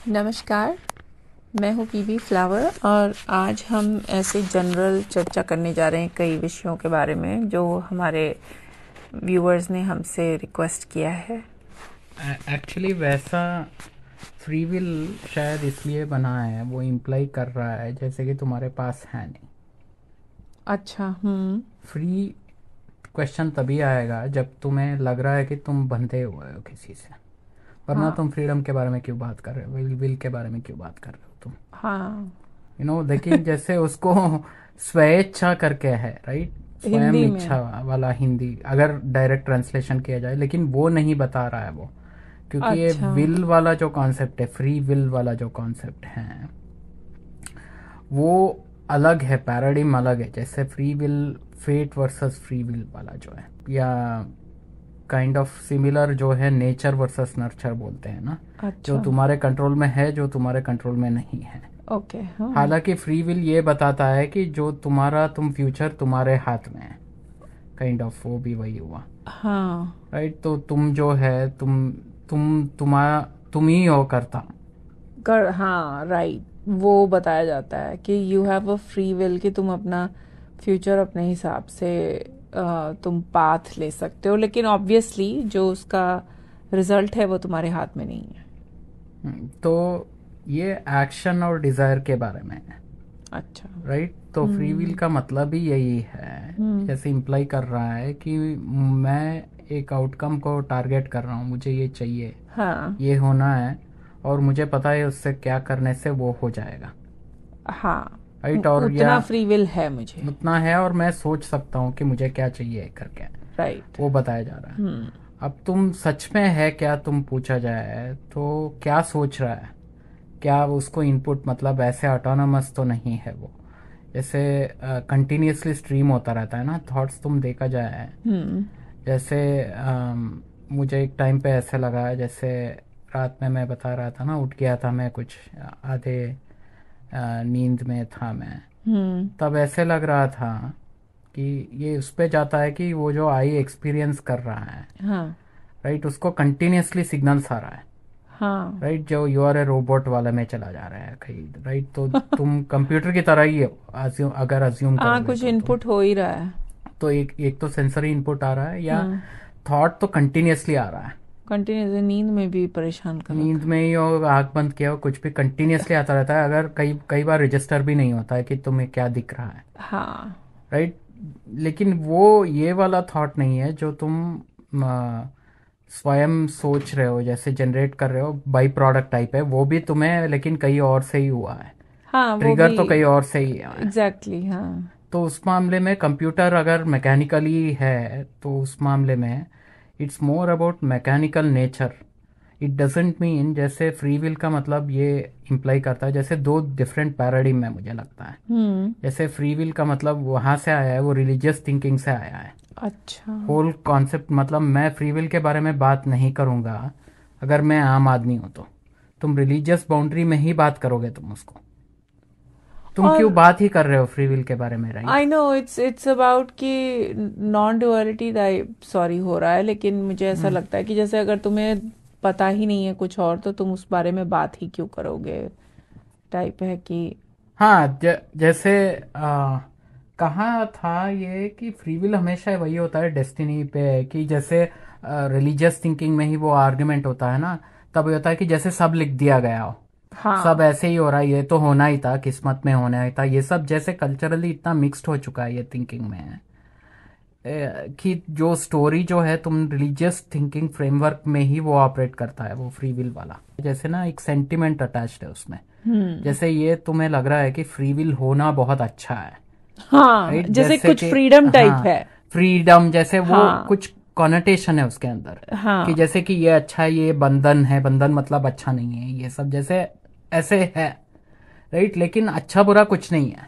नमस्कार। मैं हूँ पीबी फ्लावर और आज हम ऐसे जनरल चर्चा करने जा रहे हैं कई विषयों के बारे में जो हमारे व्यूअर्स ने हमसे रिक्वेस्ट किया है। एक्चुअली वैसा फ्री विल शायद इसलिए बना है, वो इम्प्लाई कर रहा है जैसे कि तुम्हारे पास है नहीं। अच्छा। फ्री क्वेश्चन तभी आएगा जब तुम्हें लग रहा है कि तुम बंधे हुए हो किसी से, वरना हाँ तुम फ्रीडम के बारे में क्यों बात कर रहे हो, विल के बारे में क्यों बात कर रहे हो तुम। हाँ। लेकिन जैसे उसको स्वेच्छा करके है, राइट। स्वयं हिंदी में। इच्छा वाला हिंदी अगर डायरेक्ट ट्रांसलेशन किया जाए, लेकिन वो नहीं बता रहा है वो, क्योंकि ये अच्छा। विल वाला जो कॉन्सेप्ट है, फ्री विल वाला जो कॉन्सेप्ट है वो अलग है, पैराडिम अलग है। जैसे free will, fate versus free will वाला जो है, या काइंड ऑफ सिमिलर जो है नेचर वर्सेस नर्चर बोलते हैं ना, जो अच्छा। तुम्हारे कंट्रोल में है, जो तुम्हारे कंट्रोल में नहीं है। ओके। हाँ। हालांकि फ्री विल ये बताता है कि जो तुम फ्यूचर तुम्हारे हाथ में है, काइंड ऑफ वो भी वही हुआ, हाँ। राइट। तो तुम जो है, तुम ही हो करता। हाँ, राइट। वो बताया जाता है कि you have a free will कि तुम अपना फ्यूचर अपने हिसाब से तुम पाथ ले सकते हो, लेकिन ऑब्वियसली जो उसका रिजल्ट है वो तुम्हारे हाथ में नहीं है। तो ये एक्शन और डिजायर के बारे में है, अच्छा। राइट। तो फ्री विल का मतलब ही यही है, हम्म। जैसे इम्प्लाई कर रहा है कि मैं एक आउटकम को टारगेट कर रहा हूँ, मुझे ये चाहिए, हाँ। ये होना है, और मुझे पता है उससे क्या करने से वो हो जाएगा, हाँ। राइट। और या उतना फ्री विल है मुझे। उतना है, और मैं सोच सकता हूँ कि मुझे क्या चाहिए करके, राइट। वो बताया जा रहा है। हम्म। अब तुम सच में है क्या, तुम पूछा जाए तो क्या सोच रहा है, क्या उसको इनपुट, मतलब ऐसे ऑटोनमस तो नहीं है वो, जैसे कंटिन्यूसली स्ट्रीम होता रहता है ना थॉट्स, तुम देखा जाए। हम्म। जैसे मुझे एक टाइम पे ऐसे लगा, जैसे रात में मैं बता रहा था ना, उठ गया था मैं कुछ आधे नींद में था मैं, हम्म। तब ऐसे लग रहा था कि ये उस पे जाता है कि वो जो आई एक्सपीरियंस कर रहा है, हाँ। राइट, उसको कंटिन्यूसली सिग्नल्स आ रहा है, हाँ। राइट। जो यू आर ए रोबोट वाले में चला जा रहा है कहीं, राइट। तो तुम कंप्यूटर की तरह ही हो, अगर अज्यूम हाँ, करोगे कुछ तो तुम, इनपुट हो ही रहा है। तो एक तो सेंसरी इनपुट आ रहा है, या हाँ। थॉट तो कंटिन्यूसली आ रहा है। कंटिन्यूस नींद में भी परेशान कर नींद रखा है। में ही हो, आंख बंद किया हो, कुछ भी कंटिन्यूसली आता रहता है। अगर कई कई बार रजिस्टर भी नहीं होता है कि तुम्हें क्या दिख रहा है, हाँ। राइट। लेकिन वो ये वाला थॉट नहीं है जो तुम स्वयं सोच रहे हो, जैसे जनरेट कर रहे हो, बाई प्रोडक्ट टाइप है वो भी तुम्हें, लेकिन कहीं और से ही हुआ है, हाँ, वो ट्रिगर भी। तो कहीं और से ही है। एग्जैक्टली हाँ। तो उस मामले में कंप्यूटर अगर मैकेनिकली है, तो उस मामले में it's more about mechanical nature. It doesn't mean, जैसे फ्री विल का मतलब ये इम्प्लाई करता है, जैसे दो डिफरेंट पैराडिम है मुझे लगता है। हम्म। जैसे फ्री विल का मतलब वहां से आया है, वो रिलीजियस थिंकिंग से आया है। अच्छा। होल कॉन्सेप्ट, मतलब मैं फ्री विल के बारे में बात नहीं करूंगा अगर मैं आम आदमी हूं तो, तुम रिलीजियस बाउंड्री में ही बात करोगे तुम उसको। तुम क्यों और बात ही कर रहे हो फ्री विल के बारे में, right. I know it's about कि नॉन डुअलिटी टाइप सॉरी हो रहा है, लेकिन मुझे ऐसा लगता है कि जैसे अगर तुम्हें पता ही नहीं है कुछ और तो तुम उस बारे में बात ही क्यों करोगे, टाइप है कि। हाँ, जैसे कहाँ था ये कि फ्री विल हमेशा वही होता है, डेस्टिनी पे है कि जैसे रिलीजियस थिंकिंग में ही वो आर्ग्यूमेंट होता है ना, तब ये होता है कि जैसे सब लिख दिया गया हो, सब हाँ। ऐसे ही हो रहा है, ये तो होना ही था, किस्मत में होना ही था, ये सब जैसे कल्चरली इतना मिक्स्ड हो चुका है ये थिंकिंग में, कि जो स्टोरी जो है, तुम रिलीजियस थिंकिंग फ्रेमवर्क में ही वो ऑपरेट करता है वो फ्री विल वाला, जैसे ना एक सेंटिमेंट अटैच्ड है उसमें। हम्म। जैसे ये तुम्हें लग रहा है कि फ्री विल होना बहुत अच्छा है, हाँ, राइट। जैसे जैसे कुछ कि फ्रीडम टाइप हाँ, है। फ्रीडम, जैसे वो हाँ। कुछ कॉनोटेशन है उसके अंदर, कि हाँ। जैसे कि ये अच्छा है, ये बंधन है, बंधन मतलब अच्छा नहीं है, ये सब जैसे ऐसे है, राइट। लेकिन अच्छा बुरा कुछ नहीं है,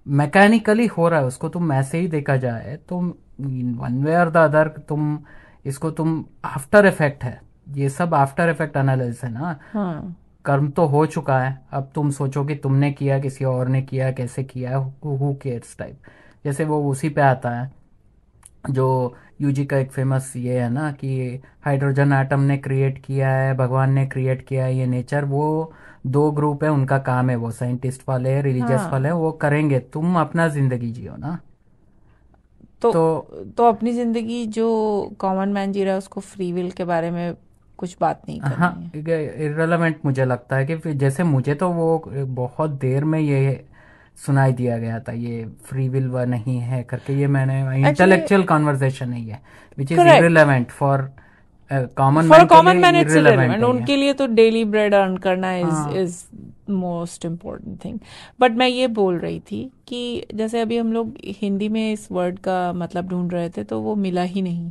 मैकेनिकली हो रहा है, उसको तुम ऐसे ही देखा जाए तो वन वे और द अदर, तुम आफ्टर इफेक्ट है, ये सब आफ्टर इफेक्ट एनालिसिस है ना। हाँ। कर्म तो हो चुका है, अब तुम सोचो कि तुमने किया, किसी और ने किया, कैसे किया, हु केयर्स टाइप, जैसे वो उसी पे आता है जो यूजी का एक फेमस ये है ना कि हाइड्रोजन एटम ने क्रिएट किया है, भगवान ने क्रिएट किया है ये नेचर, वो दो ग्रुप है, उनका काम है, वो साइंटिस्ट वाले रिलीजियस वाले हाँ, हैं, वो करेंगे, तुम अपना जिंदगी जियो ना। तो तो तो अपनी जिंदगी जो कॉमन मैन जी रहा है उसको फ्री विल के बारे में कुछ बात नहीं हाँ, करनी है। इररेलेवेंट मुझे लगता है कि फिर जैसे मुझे तो वो बहुत देर में ये सुनाई दिया गया था, ये फ्री विल व नहीं है करके, ये मैंने एक्चुअली इंटेलेक्चुअल कॉन्वर्सेशन है ये, which is correct, irrelevant for common for man के कॉमन लिए मैन इट्स इररिलेवेंट इररिलेवेंट, है ये। उनके लिए तो डेली ब्रेड अर्न करना हाँ, is most important thing. But मैं ये बोल रही थी कि जैसे अभी हम लोग हिंदी में इस वर्ड का मतलब ढूंढ रहे थे तो वो मिला ही नहीं।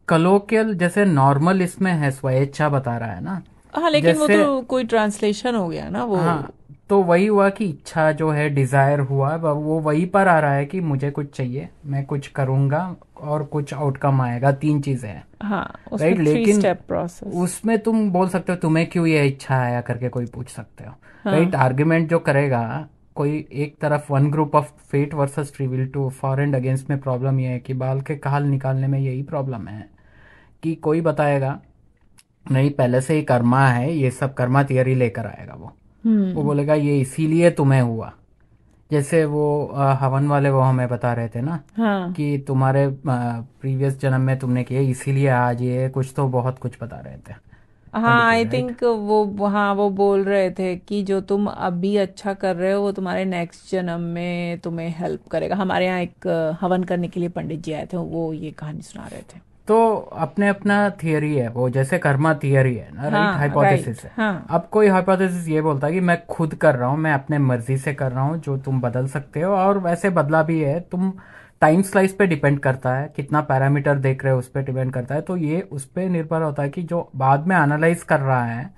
कलोकियल जैसे नॉर्मल इसमें है, स्वेच्छा बता रहा है ना, हाँ, लेकिन वो जैसे, तो कोई ट्रांसलेशन हो गया ना वो। हाँ, तो वही हुआ कि इच्छा जो है, डिजायर हुआ, वो वही पर आ रहा है कि मुझे कुछ चाहिए, मैं कुछ करूंगा और कुछ आउटकम आएगा, तीन चीजें हैं। हाँ, राइट, उसमें थ्री लेकिन स्टेप प्रोसेस। उसमें तुम बोल सकते हो तुम्हें क्यों ये इच्छा आया करके कोई पूछ सकते हो। राइट, हाँ, आर्ग्यूमेंट जो करेगा कोई एक तरफ, one group of fate versus free will, to for and against में प्रॉब्लम ये है कि बाल के खाल निकालने में यही प्रॉब्लम है कि कोई बताएगा नहीं पहले से ही कर्मा है, ये सब कर्मा थियरी लेकर आएगा वो हम्म, बोलेगा ये इसीलिए तुम्हें हुआ। जैसे वो हवन वाले वो हमें बता रहे थे ना हाँ, कि तुम्हारे प्रीवियस जन्म में तुमने किए इसीलिए आज ये कुछ, तो बहुत कुछ बता रहे थे हाँ, पंडित जी, आई राइट। थिंक वो, हाँ, वो बोल रहे थे कि जो तुम अभी अच्छा कर रहे हो वो तुम्हारे नेक्स्ट जन्म में तुम्हें हेल्प करेगा। हमारे यहाँ एक हवन करने के लिए पंडित जी आए थे, वो ये कहानी सुना रहे थे। तो अपने अपना थियरी है वो, जैसे कर्मा थियरी है ना, राइट, हाँ, राइट, हाइपोथेसिस है। हाँ, अब कोई हाइपोथेसिस ये बोलता है कि मैं खुद कर रहा हूँ, मैं अपने मर्जी से कर रहा हूँ, जो तुम बदल सकते हो, और वैसे बदला भी है, तुम टाइम स्लाइस पे डिपेंड करता है, कितना पैरामीटर देख रहे हो उस पर डिपेंड करता है, तो ये उस पर निर्भर होता है कि जो बाद में एनालाइज कर रहा है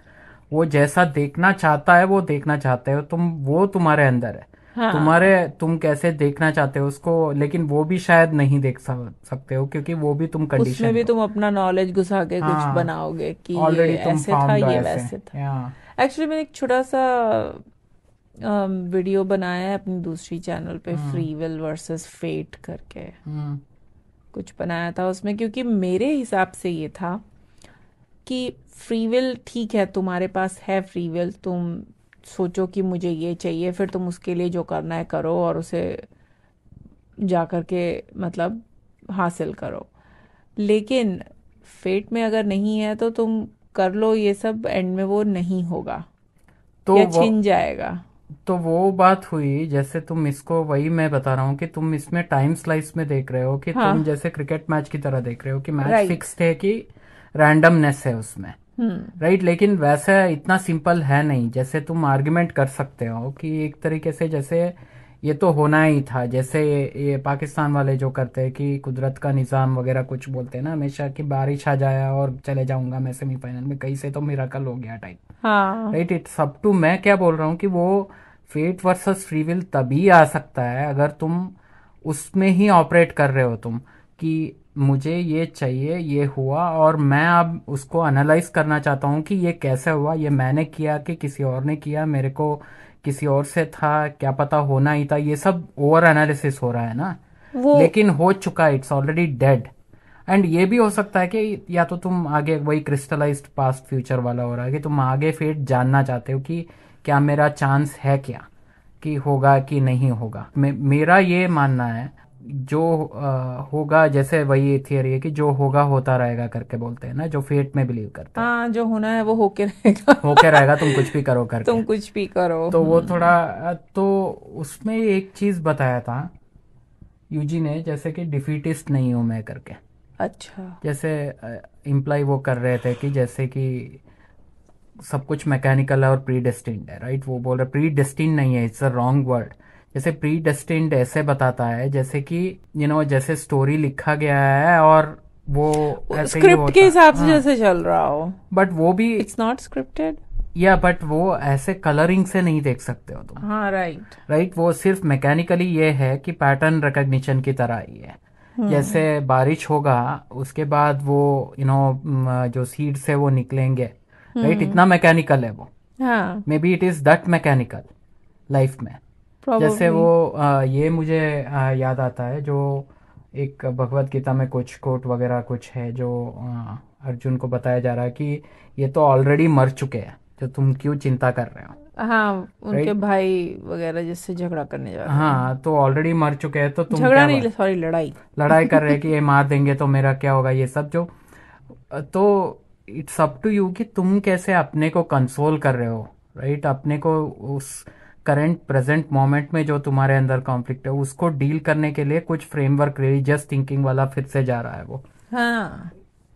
वो जैसा देखना चाहता है वो देखना चाहते हो तुम, वो तुम्हारे अंदर है, तुम्हारे, हाँ, तुम कैसे देखना चाहते हो उसको, लेकिन वो भी शायद नहीं देख सकते हो क्योंकि वो भी तुम उसमें कंडीशन भी हो। तुम अपना नॉलेज घुसा के कुछ हाँ, बनाओगे कि ये ऑलरेडी तुम ऐसे था, फाउंड हो ये ऐसे। वैसे था। या एक्चुअली मैंने एक छोटा सा वीडियो बनाया है अपनी दूसरी चैनल पे, हम्म, फ्री विल वर्सेस फेट करके हम्म, कुछ बनाया था उसमें, क्योंकि मेरे हिसाब से ये था कि फ्री विल ठीक है, तुम्हारे पास है फ्री विल, तुम सोचो कि मुझे ये चाहिए, फिर तुम उसके लिए जो करना है करो और उसे जा कर के मतलब हासिल करो। लेकिन फेट में अगर नहीं है तो तुम कर लो ये सब, एंड में वो नहीं होगा तो या वो छिन जाएगा। तो वो बात हुई, जैसे तुम इसको, वही मैं बता रहा हूँ कि तुम इसमें टाइम स्लाइस में देख रहे हो कि हाँ, तुम जैसे क्रिकेट मैच की तरह देख रहे हो कि मैच राइट, फिक्स्ड है कि रैंडमनेस है उसमें। हम्म, राइट, लेकिन वैसा इतना सिंपल है नहीं, जैसे तुम आर्ग्यूमेंट कर सकते हो कि एक तरीके से जैसे ये तो होना ही था, जैसे ये पाकिस्तान वाले जो करते हैं कि कुदरत का निज़ाम वगैरह कुछ बोलते हैं ना हमेशा कि बारिश आ जाए और चले जाऊंगा मैं सेमीफाइनल में, कहीं से तो मिराकल हो गया टाइप। हाँ, राइट, इट्स अप टू, मैं क्या बोल रहा हूँ कि वो फेट वर्सेस फ्री विल तभी आ सकता है अगर तुम उसमें ही ऑपरेट कर रहे हो तुम, कि मुझे ये चाहिए, ये हुआ, और मैं अब उसको एनालाइज करना चाहता हूँ कि ये कैसे हुआ, ये मैंने किया कि किसी और ने किया, मेरे को किसी और से था, क्या पता होना ही था, ये सब ओवर एनालिसिस हो रहा है ना। वो लेकिन हो चुका है, इट्स ऑलरेडी डेड। एंड ये भी हो सकता है कि या तो तुम आगे वही क्रिस्टलाइज्ड पास्ट फ्यूचर वाला हो रहा है कि तुम आगे फेट जानना चाहते हो कि क्या मेरा चांस है, क्या कि होगा कि नहीं होगा। मेरा ये मानना है जो होगा, जैसे वही थियरी है कि जो होगा होता रहेगा करके बोलते हैं ना, जो फेट में बिलीव करते हैं, हाँ, जो होना है वो होके रहेगा। होके रहेगा, तुम कुछ भी करो करके। तुम कुछ भी करो। तो वो थोड़ा तो उसमें एक चीज बताया था यूजी ने, जैसे कि डिफीटिस्ट नहीं हूं मैं करके, अच्छा, जैसे इम्प्लाई वो कर रहे थे कि जैसे कि सब कुछ मैकेनिकल है और प्री डेस्टिन्ड है। राइट, वो बोल रहे प्री डेस्टिन्ड नहीं है, इट्स अ रॉन्ग वर्ड। जैसे प्री डेस्टिन्ड ऐसे बताता है जैसे कि जैसे स्टोरी लिखा गया है और वो ऐसे ही स्क्रिप्ट के होता, हिसाब से हाँ, जैसे चल रहा हो। बट वो भी, इट्स नॉट स्क्रिप्टेड। या बट वो ऐसे कलरिंग से नहीं देख सकते हो तुम। हाँ, राइट, राइट, वो सिर्फ मैकेनिकली ये है कि पैटर्न रिकग्निशन की तरह ही है। जैसे हम्म, बारिश होगा उसके बाद वो जो सीड्स है वो निकलेंगे। राइट, हम्म, इतना मैकेनिकल है वो। हाँ, may be it is that mechanical life में। जैसे प्रोबेबली। वो ये मुझे याद आता है जो एक भगवत गीता में कुछ कोट वगैरह कुछ है जो अर्जुन को बताया जा रहा है कि ये तो ऑलरेडी मर चुके हैं, तो तुम क्यों चिंता कर रहे हो, हाँ, उनके राइट। भाई वगैरह जिससे झगड़ा करने जा रहे हैं। हाँ, तो ऑलरेडी मर चुके हैं, तो तुम झगड़ा क्या नहीं, सॉरी, लड़ाई। लड़ाई कर रहे हैं कि ये मार देंगे तो मेरा क्या होगा, ये सब जो। तो इट्स अप टू यू कि तुम कैसे अपने को कंसोल कर रहे हो, राइट। अपने को उस करंट प्रेजेंट मोमेंट में जो तुम्हारे अंदर कॉन्फ्लिक्ट है उसको डील करने के लिए कुछ फ्रेमवर्क रिलीजियस थिंकिंग वाला फिर से जा रहा है हाँ,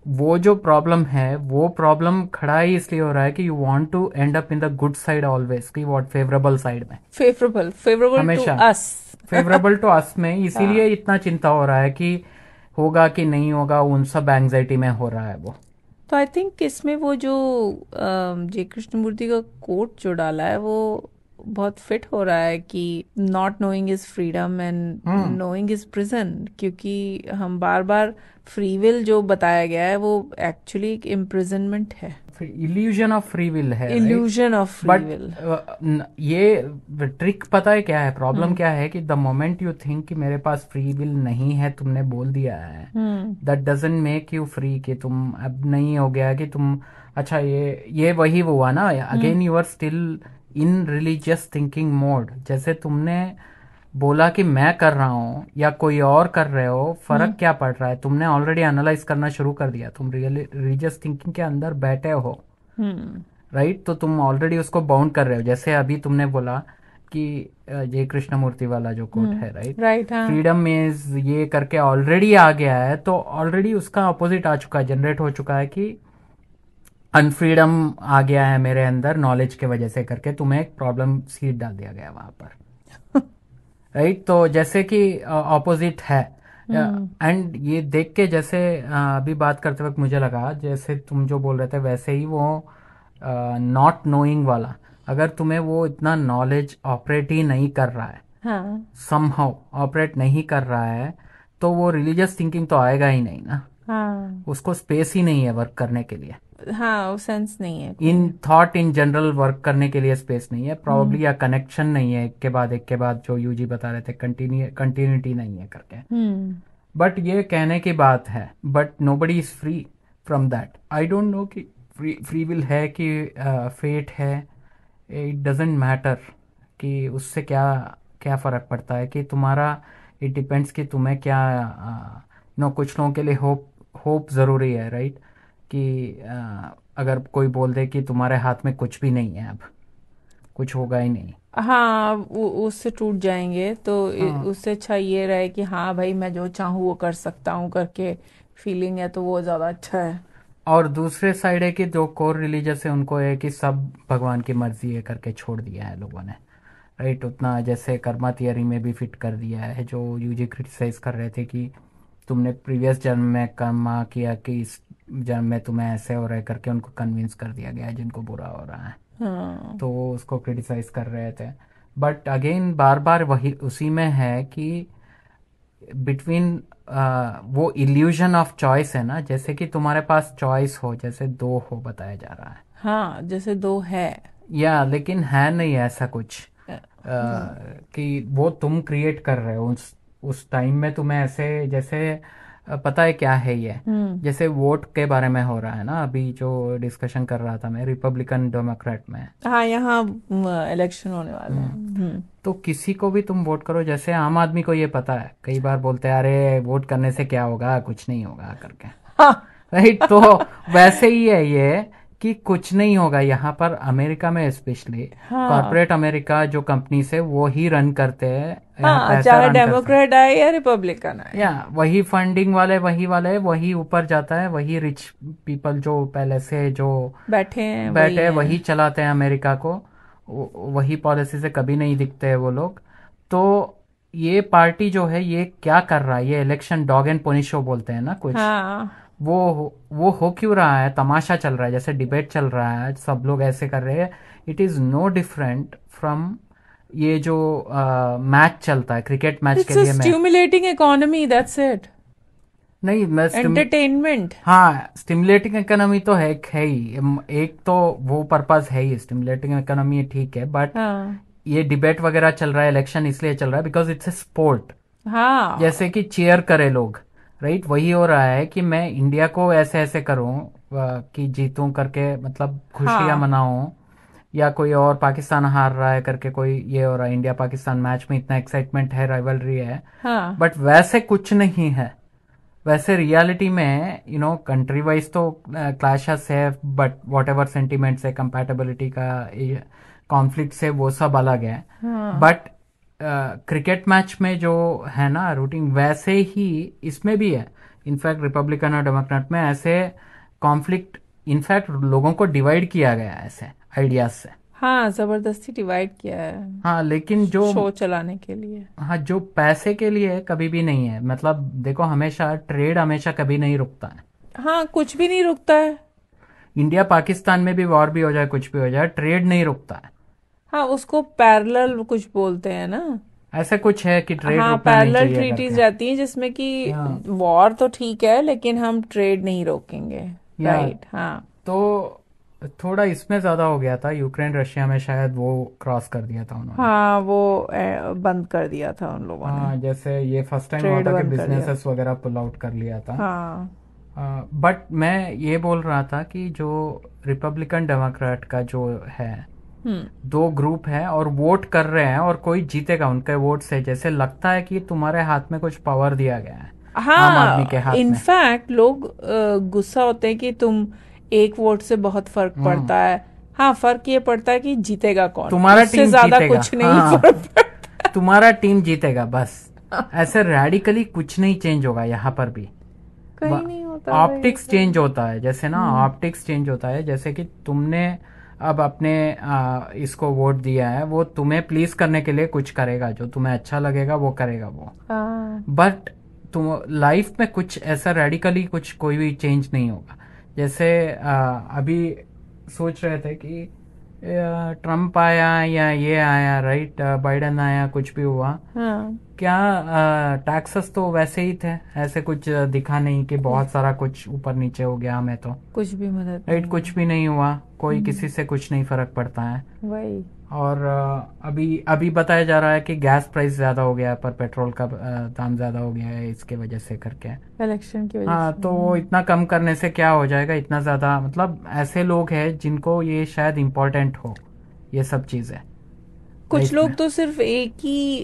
वो जो प्रॉब्लम है वो प्रॉब्लम खड़ा ही इसलिए हो रहा है कि you want to end up in the good side always, की व्हाट फेवरेबल साइड में, फेवरेबल फेवरेबल टू हमेशा अस। फेवरेबल टू अस में, इसीलिए इतना चिंता हो रहा है कि होगा कि नहीं होगा, उन सब एंग्जाइटी में हो रहा है वो। तो आई थिंक इसमें वो जो जे कृष्णमूर्ति का कोट जो डाला है वो बहुत फिट हो रहा है कि not knowing is freedom and knowing is prison, क्योंकि हम बार बार फ्री विल जो बताया गया है वो एक्चुअली एक इम्प्रिजनमेंट है, इल्यूजन ऑफ फ्री विल है, illusion of free but will. ये ट्रिक पता है क्या है, प्रॉब्लम क्या है कि द मोमेंट यू थिंक कि मेरे पास फ्री विल नहीं है, तुमने बोल दिया है, that doesn't make you free, कि तुम अब नहीं हो गया कि तुम, अच्छा ये वही हुआ ना, again you are still in religious thinking mode. जैसे तुमने बोला कि मैं कर रहा हूँ या कोई और कर रहे हो, फर्क क्या पड़ रहा है, तुमने ऑलरेडी एनालाइज करना शुरू कर दिया, तुम रिलीजियस थिंकिंग के अंदर बैठे हो, राइट। तो तुम ऑलरेडी उसको बाउंड कर रहे हो। जैसे अभी तुमने बोला कि जय कृष्णमूर्ति वाला जो कोट है, राइट, राइट, हाँ, फ्रीडम इज ये करके ऑलरेडी आ गया है, तो ऑलरेडी उसका अपोजिट आ चुका है, जनरेट हो चुका है कि अनफ्रीडम आ गया है मेरे अंदर नॉलेज के वजह से करके, तुम्हें एक प्रॉब्लम सीड डाल दिया गया वहां पर, राइट। तो जैसे कि ऑपोजिट है, एंड ये देख के जैसे अभी बात करते वक्त मुझे लगा जैसे तुम जो बोल रहे थे वैसे ही वो नॉट नोइंग वाला, अगर तुम्हें वो इतना नॉलेज ऑपरेट ही नहीं कर रहा है, हाँ, समहाउ ऑपरेट नहीं कर रहा है, तो वो रिलीजियस थिंकिंग तो आएगा ही नहीं ना, हाँ, उसको स्पेस ही नहीं है वर्क करने के लिए, हाँ, वो सेंस नहीं है, in thought in general work करने के लिए स्पेस नहीं है प्रॉब्ली, या कनेक्शन नहीं है एक के बाद जो यूजी बता रहे थे, कंटिन्यूटी नहीं है करके। बट ये कहने की बात है, but nobody is free from that. I don't know कि फ्री विल है कि फेट है, इट डजेंट मैटर कि उससे क्या क्या फर्क पड़ता है कि तुम्हारा, इट डिपेंड्स कि तुम्हें क्या कुछ लोगों के लिए होप जरूरी है, राइट, कि अगर कोई बोल दे कि तुम्हारे हाथ में कुछ भी नहीं है, अब कुछ होगा ही नहीं, हाँ, उससे टूट जाएंगे, तो उससे अच्छा ये रहे कि हाँ भाई मैं जो चाहूँ वो कर सकता हूँ करके फीलिंग है, तो वो ज्यादा अच्छा है। और दूसरे साइड है कि जो कोर रिलीजियस है उनको है कि सब भगवान की मर्जी है करके छोड़ दिया है लोगों ने, राइट। उतना जैसे कर्मा थियरी में भी फिट कर दिया है, जो यूजी क्रिटिसाइज कर रहे थे कि तुमने प्रीवियस जन्म में कर्मा किया कि इस जन्म में तुम्हें ऐसे हो रहा है करके उनको कन्विंस कर दिया गया है जिनको बुरा हो रहा है, तो वो उसको क्रिटिसाइज कर रहे थे। बट अगेन बार बार वही उसी में है कि बिटवीन वो इल्यूजन ऑफ चॉइस है ना, जैसे कि तुम्हारे पास चॉइस हो, जैसे दो हो बताया जा रहा है, हाँ, जैसे दो है, या लेकिन है नहीं ऐसा कुछ कि वो तुम क्रिएट कर रहे हो उस टाइम में, तुम्हें ऐसे जैसे पता है क्या है ये, जैसे वोट के बारे में हो रहा है ना अभी जो डिस्कशन कर रहा था मैं, रिपब्लिकन डेमोक्रेट में, हाँ, यहाँ इलेक्शन होने वाला है। तो किसी को भी तुम वोट करो, जैसे आम आदमी को ये पता है, कई बार बोलते हैं अरे वोट करने से क्या होगा, कुछ नहीं होगा करके, हाँ, राइट। तो वैसे ही है ये कि कुछ नहीं होगा यहाँ पर अमेरिका में, स्पेशली कॉर्पोरेट अमेरिका जो कंपनी से वो ही रन करते हैं, हाँ, चाहे डेमोक्रेट आए या रिपब्लिकन आए, या वही फंडिंग वाले वही ऊपर जाता है, वही रिच पीपल जो पहले से जो बैठे वही चलाते हैं अमेरिका को, वही पॉलिसी से कभी नहीं दिखते हैं वो लोग। तो ये पार्टी जो है ये क्या कर रहा है, ये election dog and pony show बोलते हैं ना कुछ, वो हो क्यों रहा है, तमाशा चल रहा है, जैसे डिबेट चल रहा है, सब लोग ऐसे कर रहे हैं, it is no different from ये जो मैच चलता है क्रिकेट मैच के लिए, स्टिमुलेटिंग इकोनॉमी, दैट्स इट, नहीं मैं एंटरटेनमेंट, हाँ स्टिमुलेटिंग इकोनॉमी तो है ही, एक तो वो पर्पस है ही, स्टिमुलेटिंग इकोनॉमी ठीक है, बट ये डिबेट वगैरह चल रहा है, इलेक्शन इसलिए चल रहा है बिकॉज इट्स ए स्पोर्ट, हाँ जैसे कि चीयर करे लोग, राइट? वही हो रहा है कि मैं इंडिया को ऐसे ऐसे करूं कि जीतूं करके, मतलब खुशियां हाँ मनाऊं, या कोई और पाकिस्तान हार रहा है करके कोई ये हो रहा है, इंडिया पाकिस्तान मैच में इतना एक्साइटमेंट है, राइवलरी है, हाँ बट वैसे कुछ नहीं है। वैसे रियलिटी में कंट्री वाइज तो क्लैशेस है, बट वॉट एवर सेंटिमेंट्स है, कंपैटिबिलिटी का कॉन्फ्लिक्ट है, वो सब अलग है। हाँ बट क्रिकेट मैच में जो है ना रूटीन, वैसे ही इसमें भी है। इनफैक्ट रिपब्लिकन और डेमोक्रेट में ऐसे कॉन्फ्लिक्ट, इनफैक्ट लोगों को डिवाइड किया गया है ऐसे आइडियाज से। हाँ, जबरदस्ती डिवाइड किया है हाँ लेकिन जो, शो चलाने के लिए। हाँ जो पैसे के लिए कभी भी नहीं है, मतलब देखो हमेशा ट्रेड हमेशा कभी नहीं रुकता है। हाँ, कुछ भी नहीं रुकता है। इंडिया पाकिस्तान में भी वॉर भी हो जाए, कुछ भी हो जाए, ट्रेड नहीं रुकता है। हाँ, उसको पैरेलल कुछ बोलते हैं ना। ऐसा कुछ है कि ट्रेड हाँ, रुकना नहीं पैरेलल चाहिए ट्रीटीज करके। रहती हैं जिसमें कि हाँ वॉर तो ठीक है लेकिन हम ट्रेड नहीं रोकेंगे। या राइट, हाँ। तो थोड़ा इसमें ज्यादा हो गया था, यूक्रेन रशिया में शायद वो क्रॉस कर दिया था उन्होंने। हाँ, वो बंद कर दिया था उन लोगों ने। हाँ जैसे ये फर्स्ट टाइम हुआ ट्रेड था कि बंद कर दिया। बिजनेसेस वगैरह पुल आउट कर लिया था। हाँ। बट मैं ये बोल रहा था कि जो रिपब्लिकन डेमोक्रेट का जो है, हम्म। दो ग्रुप है और वोट कर रहे हैं और कोई जीतेगा उनके वोट से, जैसे लगता है कि तुम्हारे हाथ में कुछ पावर दिया गया है, आम आदमी के हाँ, हाथ में। इनफैक्ट लोग गुस्सा होते हैं कि तुम एक वोट से बहुत फर्क हम्म, पड़ता है। हाँ, फर्क ये पड़ता है कि जीतेगा कौन, तुम्हारा उससे टीम ज्यादा जीतेगा, कुछ नहीं हाँ फर्क पड़ता। तुम्हारा टीम जीतेगा बस। ऐसे रेडिकली कुछ नहीं चेंज होगा यहाँ पर भी। कहीं नहीं होता भाई ऑप्टिक्स ऐसा। चेंज होता है, जैसे ना हम्म। ऑप्टिक्स चेंज होता है, जैसे कि तुमने अब अपने इसको वोट दिया है, वो तुम्हें प्लीज करने के लिए कुछ करेगा, जो तुम्हें अच्छा लगेगा वो करेगा वो। हाँ। बट तुम लाइफ में कुछ ऐसा रेडिकली कुछ कोई भी चेंज नहीं होगा। जैसे अभी सोच रहे थे कि ट्रम्प आया या ये आया, राइट, बाइडेन आया, कुछ भी हुआ, हाँ, क्या टैक्सेस तो वैसे ही थे, ऐसे कुछ दिखा नहीं कि बहुत सारा कुछ ऊपर नीचे हो गया हमें तो, कुछ भी मदद राइट, नहीं कुछ है। भी नहीं हुआ, कोई किसी से कुछ नहीं फर्क पड़ता है। वही। और अभी अभी बताया जा रहा है कि गैस प्राइस ज्यादा हो गया है, पर पेट्रोल का दाम ज्यादा हो गया है इसके वजह से करके। इलेक्शन की वजह हाँ से। तो वो इतना कम करने से क्या हो जाएगा, इतना ज्यादा, मतलब ऐसे लोग हैं जिनको ये शायद इम्पोर्टेंट हो ये सब चीजें कुछ लाइफ में। लोग तो सिर्फ एक ही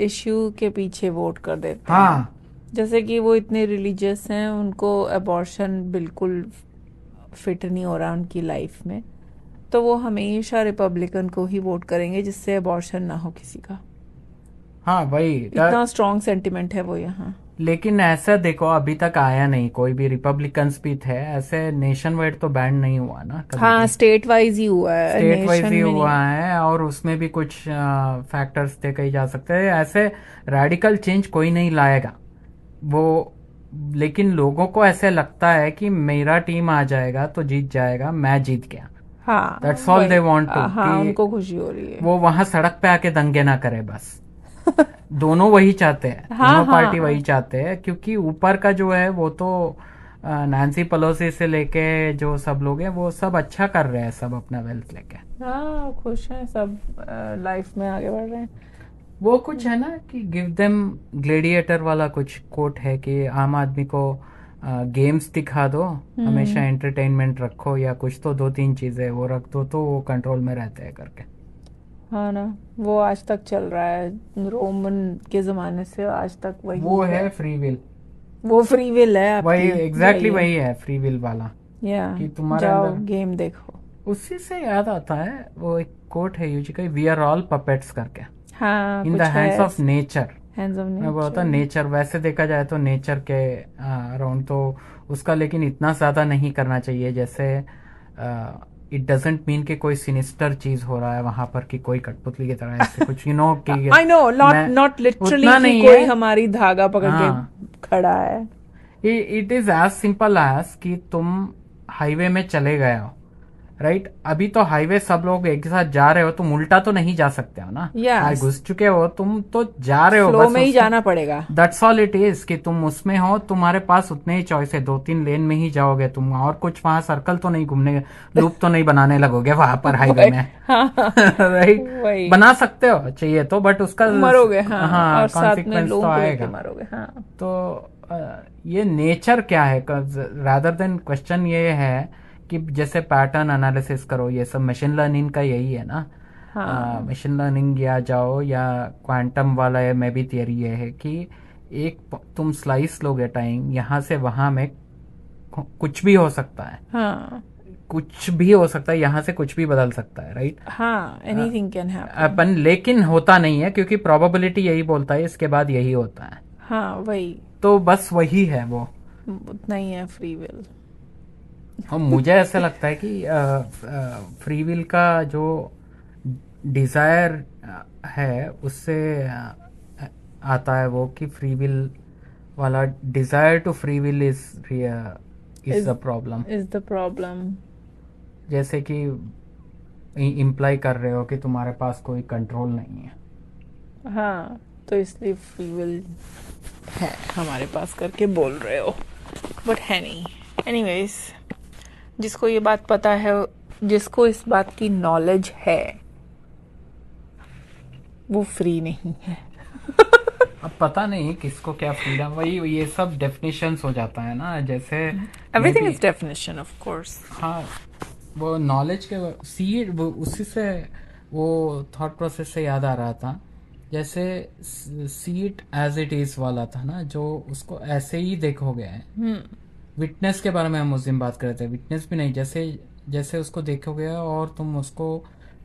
इश्यू के पीछे वोट कर देते हैं। हाँ जैसे कि वो इतने रिलीजियस हैं, उनको अबॉर्शन बिल्कुल फिट नहीं हो रहा उनकी लाइफ में, तो वो हमेशा रिपब्लिकन को ही वोट करेंगे जिससे अबॉर्शन ना हो किसी का। हाँ वही इतना स्ट्रॉन्ग सेंटिमेंट है वो यहाँ। लेकिन ऐसा देखो अभी तक आया नहीं, कोई भी रिपब्लिकन्स भी थे ऐसे, नेशन वाइड तो बैंड नहीं हुआ ना कभी हाँ, भी, स्टेट वाइज ही हुआ है, स्टेट वाइज नेशन ही में नहीं। हुआ है, और उसमें भी कुछ फैक्टर्स थे कही जा सकते हैं, ऐसे रेडिकल चेंज कोई नहीं लाएगा वो। लेकिन लोगों को ऐसे लगता है कि मेरा टीम आ जाएगा तो जीत जाएगा, मैं जीत गया, हाँ, that's all they want to, हाँ, कि उनको खुशी हो रही है। वो वहां सड़क पे आके दंगे ना करे बस। दोनों वही चाहते हैं, हाँ, दोनों हाँ, पार्टी वही चाहते हैं, क्योंकि ऊपर का जो है वो तो नैन्सी पेलोसी से लेके जो सब लोग हैं वो सब अच्छा कर रहे हैं, सब अपना वेल्थ लेके। हाँ, खुश हैं सब, लाइफ में आगे बढ़ रहे हैं। वो कुछ है ना कि गिव देम ग्लेडिएटर वाला कुछ कोट है कि आम आदमी को गेम्स दिखा दो, हमेशा एंटरटेनमेंट रखो, या कुछ तो दो तीन चीजें वो रख दो तो वो कंट्रोल में रहते हैं करके। हाँ ना, वो आज तक चल रहा है, रोमन के जमाने से आज तक वही वो है फ्री विल, वो फ्री विल है आपकी। वही एग्जैक्टली जाइए। वही है फ्री विल वाला, या कि तुम्हारे जाओ अंदर। गेम देखो। उसी से याद आता है वो एक कोट है यूजी का, वी आर ऑल पपेट्स करके, हाँ, इन द कुछ हैंड्स है। Of nature. हैंड्स ऑफ मैं बोलता नेचर। नेचर, वैसे देखा जाए तो नेचर के अराउंड तो उसका, लेकिन इतना ज्यादा नहीं करना चाहिए, जैसे इट डजेंट मीन कि कोई सिनिस्टर चीज हो रहा है वहां पर, कि कोई कठपुतली की तरह ऐसे कुछ कि आई नो, मैं नॉट लिटरली उतना कि नहीं कोई है। हमारी धागा पकड़ के हाँ खड़ा है। It is as simple as कि तुम हाईवे में चले गए हो, राइट। अभी तो हाईवे सब लोग एक साथ जा रहे हो, तुम उल्टा तो नहीं जा सकते हो ना। Yes. घुस चुके हो तुम तो जा रहे हो, फ्लो बस में ही उसमें जाना पड़ेगा। दैट्स ऑल इट इज कि तुम उसमें हो, तुम्हारे पास उतने ही चॉइस है, 2-3 लेन में ही जाओगे तुम, और कुछ वहां सर्कल तो नहीं घूमने, लूप तो नहीं बनाने लगोगे वहां पर हाईवे में। हाँ राइट। वही। बना सकते हो चाहिए तो, बट उसका मरोगे, हाँ, हाँ और साथ में कॉन्सिक्वेंस तो लोगों को लेके आएगा। मरोगे, हाँ। तो ये नेचर क्या है, रादर देन क्वेश्चन ये है कि जैसे पैटर्न एनालिसिस करो, ये सब मशीन लर्निंग का यही है ना। हाँ। मशीन लर्निंग या जाओ या क्वांटम वाला है, में भी थियरी ये है कि तुम स्लाइस लोगे टाइम, यहाँ से वहां में कुछ भी हो सकता है, हाँ। कुछ भी हो सकता है, यहाँ से कुछ भी बदल सकता है, राइट। हाँ, एनीथिंग कैन हैपन। अपन लेकिन होता नहीं है, क्योंकि प्रोबेबिलिटी यही बोलता है इसके बाद यही होता है। हाँ वही, तो बस वही है वो। उतना ही है फ्री विल। और मुझे ऐसा लगता है कि फ्री विल का जो डिजायर है उससे आता है वो, कि फ्री विल वाला desire to free will is the problem. Is the problem. जैसे कि इम्प्लाई कर रहे हो कि तुम्हारे पास कोई कंट्रोल नहीं है। हाँ, तो इसलिए फ्री विल है हमारे पास करके बोल रहे हो, बट है नहीं। एनीवेज, जिसको ये बात पता है, जिसको इस बात की नॉलेज है, वो फ्री नहीं है। अब पता नहीं किसको क्या फ्रीडम, वही ये सब डेफिनेशंस हो जाता है ना, जैसे everything is definition, of course. हाँ, वो नॉलेज के सीड, वो उसी से वो थॉट प्रोसेस से याद आ रहा था, जैसे see it as it is वाला था ना, जो उसको ऐसे ही देखोगे। विटनेस के बारे में हम उस दिन बात कर रहे थे, विटनेस भी नहीं, जैसे जैसे उसको देखोगे और तुम उसको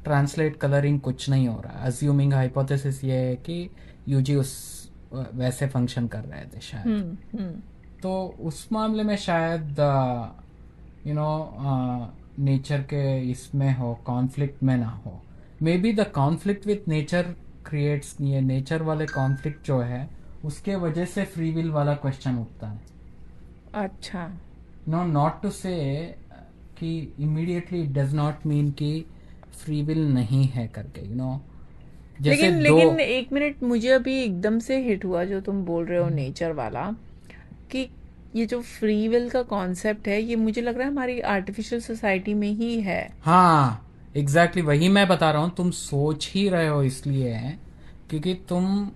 ट्रांसलेट कलरिंग कुछ नहीं हो रहा, अज्यूमिंग हाइपोथेसिस ये है कि यूजी उस वैसे फंक्शन कर रहे थे शायद। तो उस मामले में शायद नेचर के इसमें हो, कॉन्फ्लिक्ट में ना हो। May be the conflict with nature creates, ये नेचर वाले कॉन्फ्लिक्ट जो है उसके वजह से फ्री विल वाला क्वेश्चन उठता है। अच्छा। नो, नॉट टू से कि immediately it does not mean कि फ्री विल नहीं है करके, जैसे लेकिन एक मिनट, मुझे अभी एकदम से हिट हुआ जो तुम बोल रहे हो नेचर वाला, कि ये जो फ्री विल का कॉन्सेप्ट है, ये मुझे लग रहा है हमारी आर्टिफिशियल सोसाइटी में ही है। हाँ एग्जैक्टली वही मैं बता रहा हूँ, तुम सोच ही रहे हो इसलिए है क्योंकि तुम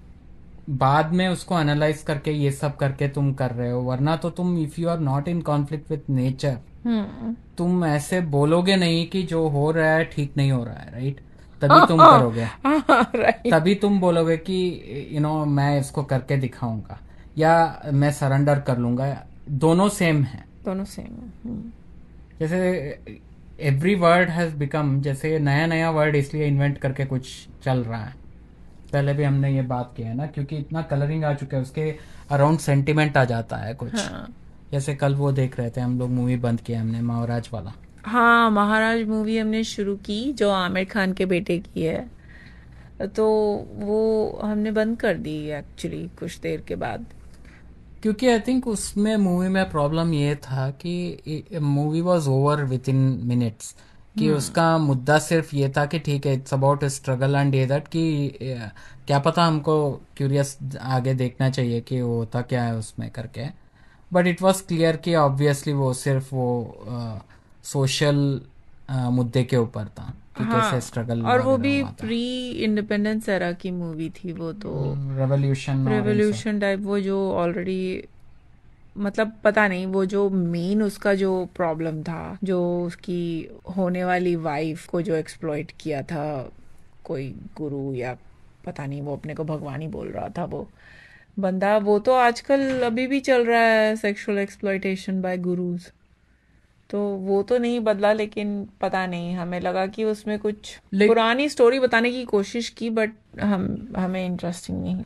बाद में उसको एनालाइज करके ये सब करके तुम कर रहे हो, वरना तो तुम if you are not in conflict with nature, तुम ऐसे बोलोगे नहीं कि जो हो रहा है ठीक नहीं हो रहा है, राइट। तभी तुम करोगे, राइट। तभी तुम बोलोगे कि मैं इसको करके दिखाऊंगा या मैं सरेंडर कर लूंगा। दोनों सेम है, दोनों सेम। जैसे एवरी वर्ड हैज बिकम, जैसे नया नया वर्ड इसलिए इन्वेंट करके कुछ चल रहा है, पहले भी हमने ये बात की है ना, क्योंकि इतना कलरिंग आ चुका है उसके अराउंड, सेंटिमेंट आ जाता है कुछ। हाँ। जैसे कल वो देख रहे थे हम लोग, मूवी बंद किया हमने महाराज वाला। हाँ, महाराज मूवी हमने शुरू की, जो आमिर खान के बेटे की है, तो वो हमने बंद कर दी एक्चुअली कुछ देर के बाद। क्योंकि आई थिंक उसमें मूवी में प्रॉब्लम ये था कि movie was over with in minutes, कि उसका मुद्दा सिर्फ ये था कि ठीक है इट्स अबाउट स्ट्रगल एंड ये दैट, कि क्या पता हमको क्यूरियस आगे देखना चाहिए कि वो होता क्या है उसमें करके। बट इट वॉज क्लियर कि ऑब्वियसली वो सिर्फ वो सोशल मुद्दे के ऊपर था कि कैसे स्ट्रगल और वो भी हुआ था। प्री इंडिपेंडेंस एरा की मूवी थी वो, तो रेवोल्यूशन टाइप, वो जो ऑलरेडी, मतलब पता नहीं, वो जो मेन उसका जो प्रॉब्लम था, जो उसकी होने वाली वाइफ को जो एक्सप्लॉइट किया था कोई गुरु, या पता नहीं, वो अपने को भगवान ही बोल रहा था वो बंदा, वो तो आजकल अभी भी चल रहा है, सेक्सुअल एक्सप्लॉइटेशन बाय गुरुज। तो वो तो नहीं बदला, लेकिन पता नहीं, हमें लगा कि उसमें कुछ पुरानी स्टोरी बताने की कोशिश की, बट हमें इंटरेस्टिंग नहीं।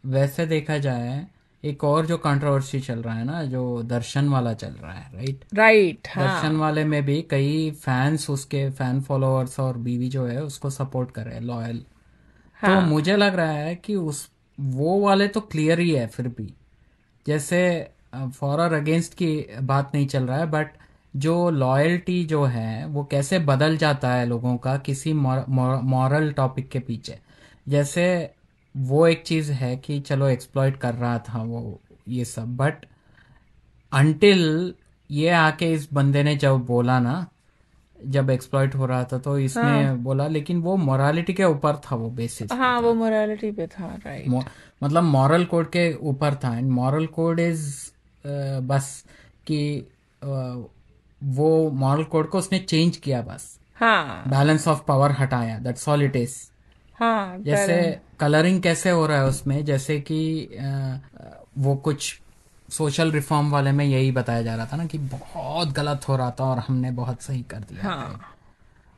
वैसे देखा जाए एक और जो कंट्रोवर्सी चल रहा है ना, जो दर्शन वाला चल रहा है, राइट। हाँ। दर्शन वाले में भी कई फैंस, उसके फैन फॉलोअर्स और बीवी जो है उसको सपोर्ट कर रहे हैं, लॉयल। तो मुझे लग रहा है कि वो वाले तो क्लियर ही है, फिर भी जैसे फॉर और अगेंस्ट की बात नहीं चल रहा है, बट जो लॉयल्टी जो है वो कैसे बदल जाता है लोगों का किसी मॉरल टॉपिक के पीछे। जैसे वो एक चीज है कि चलो एक्सप्लॉइट कर रहा था वो ये सब, बट अंटिल ये आके इस बंदे ने जब बोला ना, जब एक्सप्लॉइट हो रहा था तो इसने हाँ बोला, लेकिन वो मोरालिटी के ऊपर था, वो बेसिस पे हाँ, वो था। मोरालिटी पे था, राइट। मतलब मॉरल कोड के ऊपर था। एंड मॉरल कोड इज बस कि वो मॉरल कोड को उसने चेंज किया, बस हाँ बैलेंस ऑफ पावर हटाया, दैट्स ऑल इट इज। हाँ, जैसे बैलेंस। कलरिंग कैसे हो रहा है उसमें, जैसे कि वो कुछ सोशल रिफॉर्म वाले में यही बताया जा रहा था ना कि बहुत गलत हो रहा था और हमने बहुत सही कर दिया, राइट। हाँ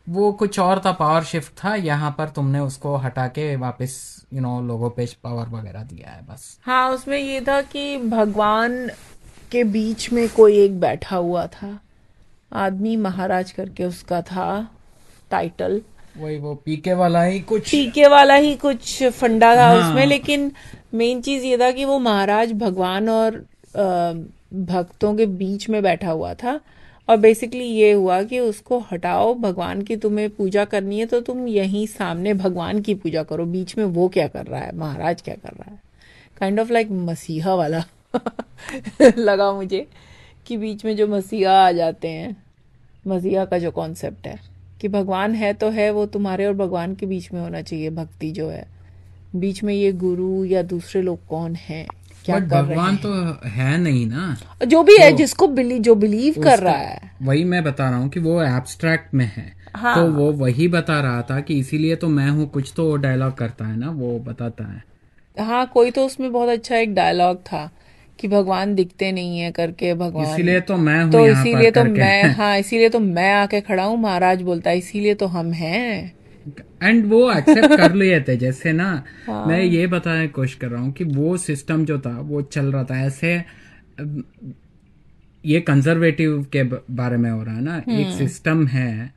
वो कुछ और था, पावर शिफ्ट था। यहाँ पर तुमने उसको हटा के वापस लोगों पे पावर वगैरह दिया है, बस। हाँ, उसमें ये था कि भगवान के बीच में कोई एक बैठा हुआ था आदमी, महाराज करके उसका था टाइटल। वही वो पीके वाला ही कुछ। पीके वाला ही कुछ फंडा था उसमें, हाँ लेकिन मेन चीज ये था कि वो महाराज भगवान और भक्तों के बीच में बैठा हुआ था। और बेसिकली ये हुआ कि उसको हटाओ, भगवान की तुम्हें पूजा करनी है तो तुम यहीं सामने भगवान की पूजा करो, बीच में वो क्या कर रहा है, महाराज क्या कर रहा है। काइंड ऑफ लाइक मसीहा वाला लगा मुझे, कि बीच में जो मसीहा आ जाते हैं। मसीहा का जो कॉन्सेप्ट है कि भगवान है तो है, वो तुम्हारे और भगवान के बीच में होना चाहिए, भक्ति जो है। बीच में ये गुरु या दूसरे लोग कौन हैं, क्या बट कर रहे भगवान तो हैं, है नहीं ना। जो भी है, तो जिसको जो बिलीव कर उसका रहा है। वही मैं बता रहा हूँ कि वो एब्स्ट्रैक्ट में है। तो हाँ वो वही बता रहा था कि इसीलिए तो मैं हूँ, कुछ तो वो डायलॉग करता है ना, वो बताता है। हाँ, कोई तो उसमें बहुत अच्छा एक डायलॉग था कि भगवान दिखते नहीं है करके, भगवान इसीलिए तो मैं हूँ तो यहाँ पर इसीलिए तो करके। मैं, हाँ इसीलिए तो मैं आके खड़ा हूँ, महाराज बोलता है इसीलिए तो हम हैं। एंड वो एक्सेप्ट कर लिए थे, जैसे ना। मैं हाँ ये बताने की कोशिश कर रहा हूँ कि वो सिस्टम जो था वो चल रहा था ऐसे। ये कंजर्वेटिव के बारे में हो रहा है ना, एक सिस्टम है,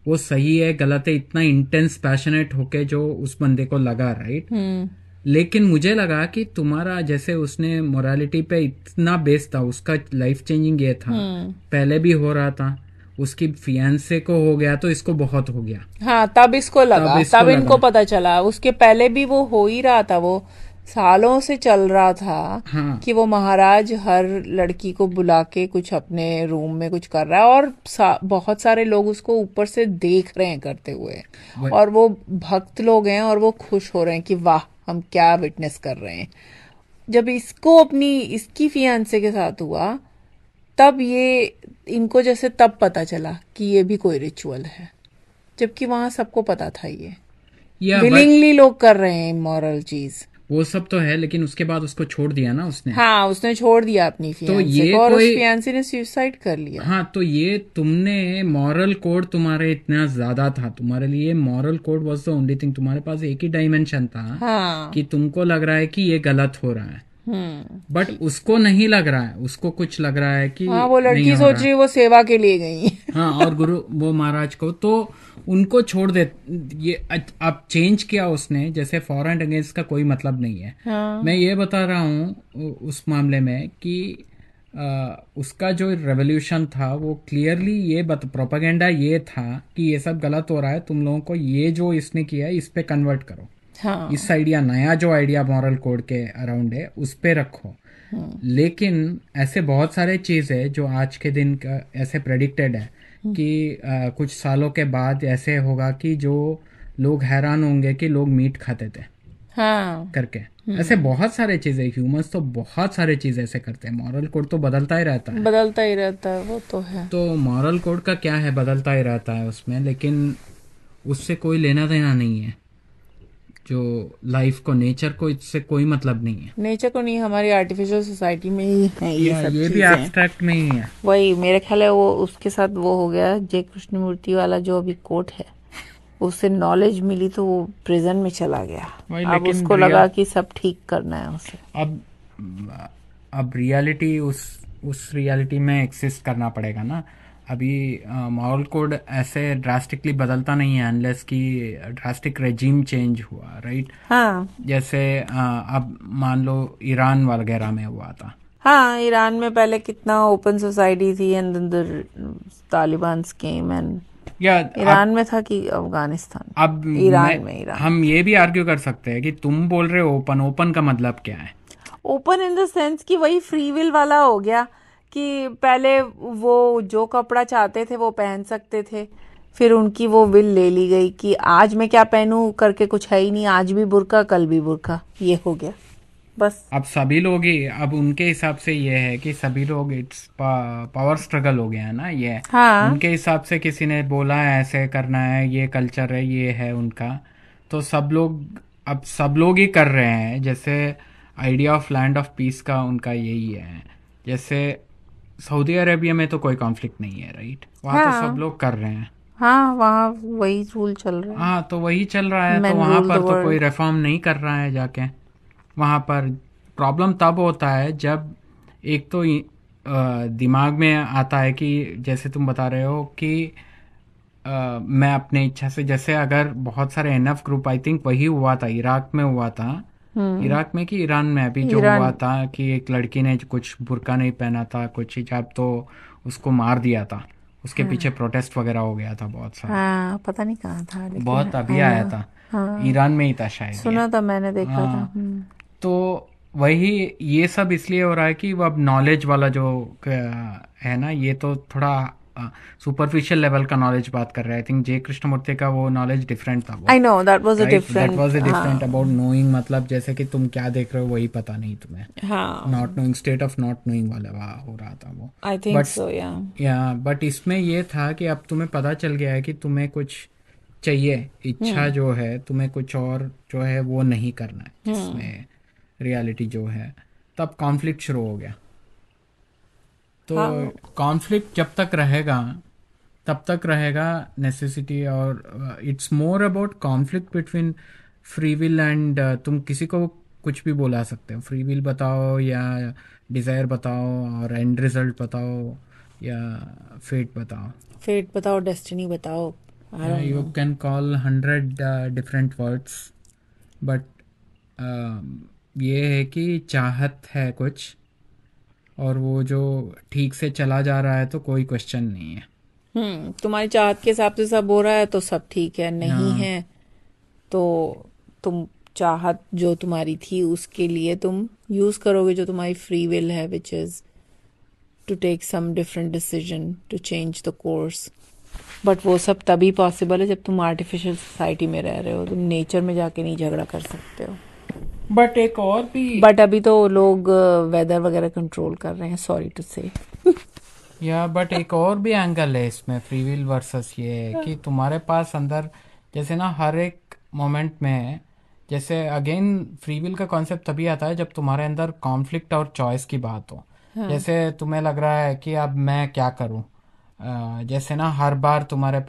वो सही है गलत है, इतना इंटेंस पैशनेट होके जो उस बंदे को लगा, राइट। हम्म लेकिन मुझे लगा कि तुम्हारा जैसे उसने मोरालिटी पे इतना बेस था, उसका लाइफ चेंजिंग ये था, पहले भी हो रहा था, उसकी फियांसे को हो गया तो इसको बहुत हो गया। हाँ, तब इसको तब लगा, इसको तब इनको लगा। पता चला। उसके पहले भी वो हो ही रहा था, वो सालों से चल रहा था हाँ कि वो महाराज हर लड़की को बुला के कुछ अपने रूम में कुछ कर रहा है, और बहुत सारे लोग उसको ऊपर से देख रहे हैं करते हुए, वही और वो भक्त लोग हैं और वो खुश हो रहे हैं कि वाह, हम क्या विटनेस कर रहे हैं। जब इसको अपनी इसकी फियांसे के साथ हुआ, तब ये इनको जैसे तब पता चला कि ये भी कोई रिचुअल है, जबकि वहां सबको पता था ये या बट विलिंगली लोग कर रहे हैं इमोरल चीज। वो सब तो है, लेकिन उसके बाद उसको छोड़ दिया ना उसने। हाँ, उसने छोड़ दिया अपनी तो फियांसे ये को, और उस कोई, फियांसे ने सुसाइड कर लिया। हाँ तो ये तुमने मॉरल कोड तुम्हारे इतना ज्यादा था, तुम्हारे लिए moral code was the only thing, तुम्हारे पास एक ही डायमेंशन था हाँ कि तुमको लग रहा है कि ये गलत हो रहा है, बट कि उसको नहीं लग रहा है, उसको कुछ लग रहा है कि हाँ, वो नहीं लड़की हो सोच रहा रही है। वो सेवा के लिए गई। हाँ, और गुरु वो महाराज को तो उनको छोड़ दे। ये अब चेंज किया उसने, जैसे फॉर एंड अगेंस्ट का कोई मतलब नहीं है। हाँ मैं ये बता रहा हूँ उस मामले में कि उसका जो रेवोल्यूशन था वो क्लियरली ये प्रोपागेंडा ये था कि ये सब गलत हो रहा है, तुम लोगों को ये जो इसने किया है इस पे कन्वर्ट करो, हाँ इस आइडिया, नया जो आइडिया मॉरल कोड के अराउंड है उस पे रखो। लेकिन ऐसे बहुत सारे चीज है जो आज के दिन का ऐसे प्रेडिक्टेड है कि कुछ सालों के बाद ऐसे होगा कि जो लोग हैरान होंगे कि लोग मीट खाते थे हाँ, करके। ऐसे बहुत सारे चीजें, ह्यूमंस तो बहुत सारे चीज ऐसे करते हैं, मॉरल कोड तो बदलता ही रहता है। बदलता ही रहता है, वो तो है। तो मॉरल कोड का क्या है, बदलता ही रहता है उसमें, लेकिन उससे कोई लेना देना नहीं है। जो लाइफ को, नेचर को इससे कोई मतलब नहीं है। नेचर को नहीं, हमारी आर्टिफिशियल सोसाइटी में ही है ये या सब ये भी चीजें। एब्स्ट्रैक्ट में ही है। वही मेरे ख्याल है, वो उसके साथ वो हो गया जय कृष्णमूर्ति वाला जो अभी कोर्ट है, उससे नॉलेज मिली तो वो प्रिजन में चला गया। वही, अब लेकिन उसको लगा कि सब ठीक करना है उसे। अब अब रियलिटी उस रियलिटी में एक्सिस्ट करना पड़ेगा ना। अभी मॉरल कोड ऐसे ड्रास्टिकली बदलता नहीं है अनलेस कि ड्रास्टिक रेजिम चेंज हुआ, राइट। हाँ जैसे अब मान लो ईरान वगैरह में हुआ था, हाँ, ईरान में पहले कितना ओपन सोसाइटी थी and then the Taliban came and या ईरान में था कि अफगानिस्तान? अब ईरान हम ये भी आर्ग्यू कर सकते हैं कि तुम बोल रहे हो ओपन, ओपन का मतलब क्या है? ओपन इन द सेंस कि वही फ्री विल वाला हो गया कि पहले वो जो कपड़ा चाहते थे वो पहन सकते थे, फिर उनकी वो विल ले ली गई कि आज मैं क्या पहनूं करके कुछ है ही नहीं, आज भी बुर्का कल भी बुर्का, ये हो गया बस। अब सभी लोग ही, अब उनके हिसाब से ये है कि सभी लोग, इट्स पावर स्ट्रगल हो गया है ना ये। हाँ उनके हिसाब से किसी ने बोला है ऐसे करना है, ये कल्चर है, ये है उनका, तो सब लोग, अब सब लोग ही कर रहे हैं। जैसे idea of land of peace का उनका यही है। जैसे सऊदी अरेबिया में तो कोई कॉन्फ्लिक्ट नहीं है, राइट? वहाँ तो सब हाँ लोग कर रहे हैं। हाँ, वहाँ वही रूल चल रहा है, हाँ, तो वही चल रहा है, तो men वहाँ rule पर the तो कोई world। रिफॉर्म नहीं कर रहा है जाके। वहाँ पर प्रॉब्लम तब होता है जब एक तो दिमाग में आता है कि जैसे तुम बता रहे हो कि मैं अपने इच्छा से, जैसे अगर बहुत सारे एनएफ ग्रुप, आई थिंक वही हुआ था, इराक में हुआ था, इराक में कि ईरान में अभी जो ईरान। हुआ था कि एक लड़की ने कुछ बुर्का नहीं पहना था, कुछ हिजाब, तो उसको मार दिया था। उसके पीछे प्रोटेस्ट वगैरह हो गया था बहुत सारा। हाँ, पता नहीं कहाँ था लेकिन बहुत अभी आई आया नो। था, हाँ, ईरान में ही था शायद ये। सुना था, मैंने देखा था। हाँ, तो वही ये सब इसलिए हो रहा है कि वो अब नॉलेज वाला जो है ना, ये तो थोड़ा सुपरफिशियल लेवल का नॉलेज बात कर रहा है। आई थिंक जे कृष्णमूर्ति का वो नॉलेज डिफरेंट था, वो I know that was a right, that different. Was a different हाँ अबाउट नोइंग, मतलब जैसे कि तुम क्या देख रहे हो वही पता नहीं तुम्हें, हाँ, not knowing, state of not knowing वाला हो रहा था वो। आई थिंक बट सो या। बट इसमें ये था कि अब तुम्हें पता चल गया है कि तुम्हें कुछ चाहिए, इच्छा जो है, तुम्हें कुछ और जो है वो नहीं करना है, जिसमें रियलिटी जो है, तब कॉन्फ्लिक्ट शुरू हो गया। तो हाँ कॉन्फ्लिक्ट जब तक रहेगा तब तक रहेगा नेसेसिटी, और it's more about conflict between free will and, तुम किसी को कुछ भी बोला सकते हो, फ्री विल बताओ या डिज़ायर बताओ और एंड रिजल्ट बताओ या फेट बताओ, फेट बताओ, डेस्टिनी बताओ, I don't you know. Can call 100 different words, but ये है कि चाहत है कुछ, और वो जो ठीक से चला जा रहा है तो कोई क्वेश्चन नहीं है। तुम्हारी चाहत के हिसाब से सब हो रहा है तो सब ठीक है, नहीं हाँ, है तो तुम चाहत जो तुम्हारी थी उसके लिए तुम यूज करोगे जो तुम्हारी फ्री विल है, which is to take some different decision to change the course. But वो सब तभी पॉसिबल है जब तुम आर्टिफिशियल सोसाइटी में रह रहे हो, तुम नेचर में जाके नहीं झगड़ा कर सकते हो। बट एक और भी, बट अभी तो लोग वेदर वगैरह कंट्रोल कर रहे हैं, सॉरी टू से। या बट एक और भी एंगल है इसमें, फ्री विल वर्सेस ये है कि तुम्हारे पास अंदर, जैसे ना हर एक मोमेंट में, जैसे अगेन फ्री विल का कॉन्सेप्ट तभी आता है जब तुम्हारे अंदर कॉन्फ्लिक्ट और चॉइस की बात हो। जैसे तुम्हें लग रहा है कि अब मैं क्या करूं, जैसे ना हर बार तुम्हारे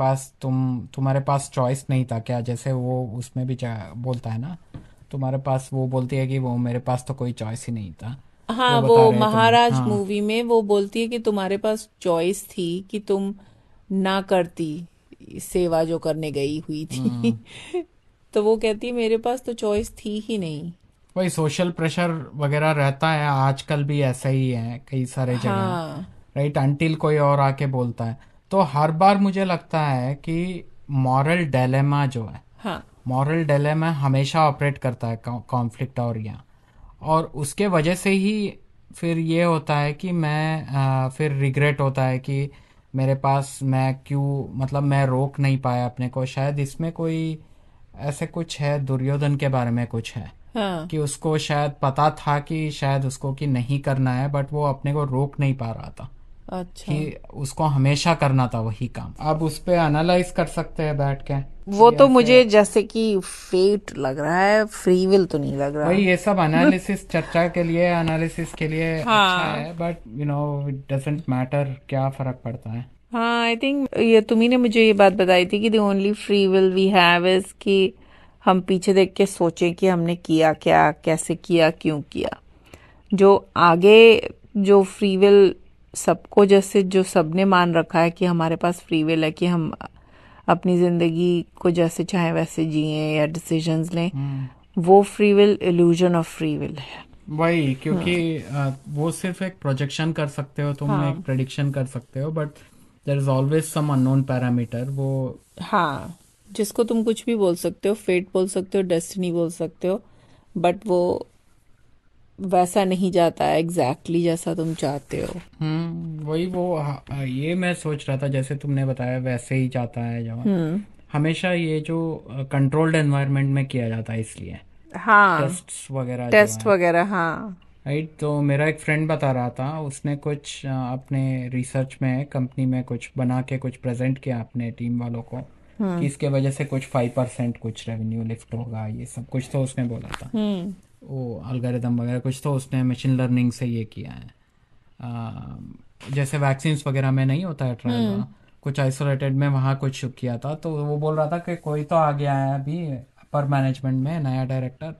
पास चॉइस नहीं था क्या, जैसे वो उसमें भी बोलता है ना, तुम्हारे पास, वो बोलती है कि वो मेरे पास तो कोई चॉइस ही नहीं था, हाँ, वो बता वो रहे हैं तुम्हें। महाराज हाँ, मूवी में वो बोलती है कि तुम्हारे पास चॉइस थी कि तुम ना करती सेवा जो करने गई हुई थी। तो वो कहती है मेरे पास तो चॉइस थी ही नहीं। वही सोशल प्रेशर वगैरह रहता है आजकल भी, ऐसा ही है कई सारे जगह, हाँ राइट, अंटिल कोई और आके बोलता है। तो हर बार मुझे लगता है कि मॉरल डिलेमा जो है, हाँ मॉरल डिलेमा हमेशा ऑपरेट करता है कॉन्फ्लिक्ट और यहाँ, और उसके वजह से ही फिर ये होता है कि फिर रिग्रेट होता है कि मेरे पास, मैं क्यों, मतलब मैं रोक नहीं पाया अपने को। शायद इसमें कोई ऐसे कुछ है, दुर्योधन के बारे में कुछ है हाँ, कि उसको शायद पता था कि शायद उसको कि नहीं करना है, बट वो अपने को रोक नहीं पा रहा था अच्छा। कि उसको हमेशा करना था वही काम। अब उस पे एनालाइज कर सकते हैं बैठ के वो कि तो ऐसे, मुझे जैसे कि फेट लग रहा है, फ्री विल तो नहीं लग रहा। वही ये सब एनालिसिस, चर्चा के लिए, एनालिसिस के लिए अच्छा हाँ है, but you know it doesn't matter, क्या फर्क पड़ता है। हाँ, आई थिंक ये तुम्ही ने मुझे ये बात बताई थी कि the only free will we have is कि हम पीछे देख के सोचें कि हमने किया क्या, कैसे किया, क्यों किया। जो आगे जो फ्री विल सबको, जैसे जो सबने मान रखा है कि हमारे पास फ्री विल है कि हम अपनी जिंदगी को जैसे चाहे वैसे जिए या डिसीजंस लें, वो free will illusion of free will है। वही, क्योंकि वो सिर्फ एक प्रोजेक्शन कर सकते हो तुम, हाँ एक प्रेडिक्शन कर सकते हो, but there is always some unknown parameter वो। हाँ, जिसको तुम कुछ भी बोल सकते हो, फेट बोल सकते हो, डेस्टिनी बोल सकते हो, बट वो वैसा नहीं जाता है एग्जैक्टली जैसा तुम चाहते हो। वही वो ये मैं सोच रहा था, जैसे तुमने बताया वैसे ही जाता है जब हम्म। हमेशा ये जो कंट्रोल्ड एनवायरनमेंट में किया जाता है, इसलिए हाँ, टेस्ट्स वगैरह जो टेस्ट है। वगैरह, हाँ। राइट, तो मेरा एक फ्रेंड बता रहा था, उसने कुछ अपने रिसर्च में कंपनी में कुछ बना के कुछ प्रेजेंट किया अपने टीम वालों को, कि हम्म। इसके वजह से कुछ 5% कुछ रेवेन्यू लिफ्ट होगा, ये सब कुछ तो उसने बोला था। हम्म। वो अल्गोरिदम वगैरह कुछ तो उसने मशीन लर्निंग से ये किया है। जैसे वैक्सीन्स वगैरह में नहीं होता है ट्रायल हम्म। वहाँ, कुछ आइसोलेटेड में वहाँ कुछ किया था, तो वो बोल रहा था कि कोई तो आ गया है अभी अपर मैनेजमेंट में नया डायरेक्टर,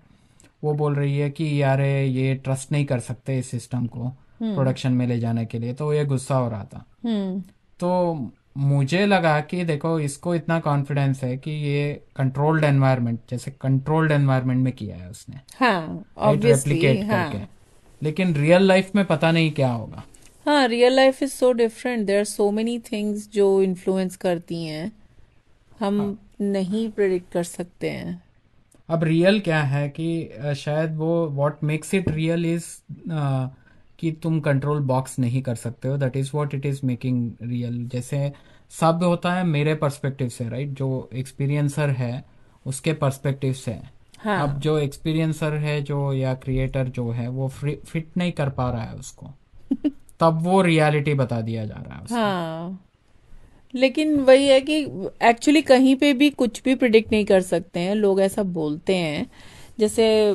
वो बोल रही है कि यार ये ट्रस्ट नहीं कर सकते इस सिस्टम को हम्म। प्रोडक्शन में ले जाने के लिए, तो ये गुस्सा हो रहा था। हम्म। तो मुझे लगा कि देखो इसको इतना कॉन्फिडेंस है कि ये कंट्रोल्ड एनवायरनमेंट, जैसे कंट्रोल्ड एनवायरनमेंट में किया है उसने, हाँ, राइट, ऑब्वियसली, रेप्लिकेट करके। हाँ। लेकिन रियल लाइफ में पता नहीं क्या होगा। हाँ, real life is so different, there are so many things जो इन्फ्लुएंस करती हैं, हम नहीं प्रिडिक्ट कर सकते हैं। अब रियल क्या है कि शायद वो what makes it real is कि तुम कंट्रोल बॉक्स नहीं कर सकते हो, that is what it is making real. जैसे सब होता है मेरे पर्सपेक्टिव से, राइट, जो एक्सपीरियंसर है उसके पर्सपेक्टिव से। अब हाँ। जो एक्सपीरियंसर है जो या क्रिएटर जो है वो फिट नहीं कर पा रहा है उसको, तब वो रियलिटी बता दिया जा रहा है उसको। हाँ, लेकिन वही है कि एक्चुअली कहीं पे भी कुछ भी प्रिडिक्ट नहीं कर सकते हैं, लोग ऐसा बोलते हैं। जैसे